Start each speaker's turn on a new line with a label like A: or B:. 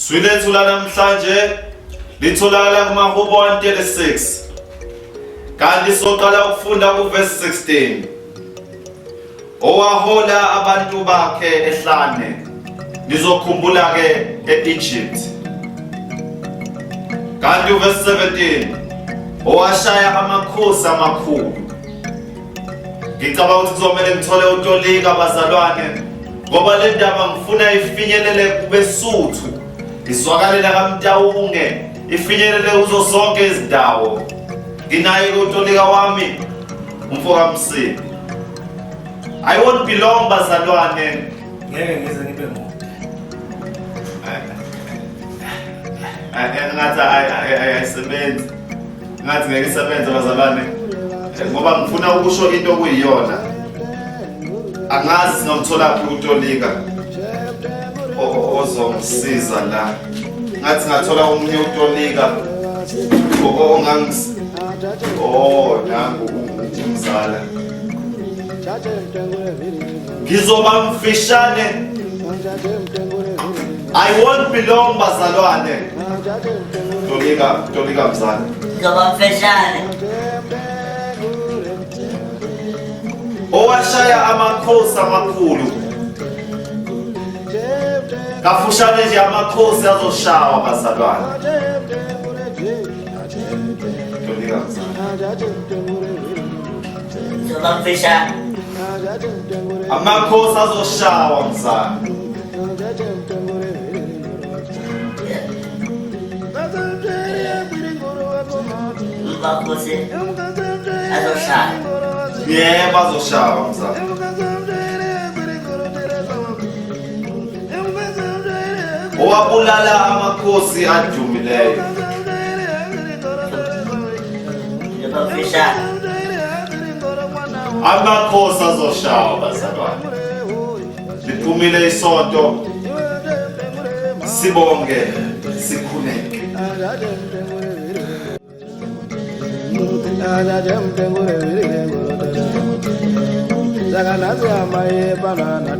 A: Swilethula namhlanje litholakala kumahubo 36 kanti soqala ukufunda kuverse 16. Owahola abantu bakhe ehlane nizokhumbula ke e-Egypt. Kanti uverse 17 owashaya amakhosi amakhulu. Ngicabanga ukuthi kuzomela ngithole uTolika bazalwane ngoba le ndaba ngifuna ifinyelele kubeSuthu izwakalela kaMtawunge ifinyelele kuzo zonke izindawo. Nginaye uTolika wami umfoka Msini. I won't be long bazalwane.
B: Ngeke ngize ngibe mo.
A: Ngathi ayisebenzi. Ngathi ngeke isebenze bazalwane. Ngoba ngifuna ukusho into okuyiyona. Angazi nomthola phi uTolika ozongisiza la. Ngathi ngathola umunye uTolika nangu umzala. Ngizoba mfishane. I won't be long bazalwane. Tolika mzala.
C: Ngizoba mfishane.
A: Owashaya amakhosi amakhulu. Kafushane nje amakhosi azoshawa bazalwane. Tolika mzala.
C: Ngizoba mfishane.
A: Amakhosi azoshawa mzala.
C: Amakhosi azoshawa.
A: Yebo azoshawa mzala. Owabulala amakhosi adumileyo.
C: Ngizoba mfishane.
A: Amakhosi azoshawa bazalwane. Liphumile isonto. Sibonge sikhuleke.
D: Zaganasi amaye banana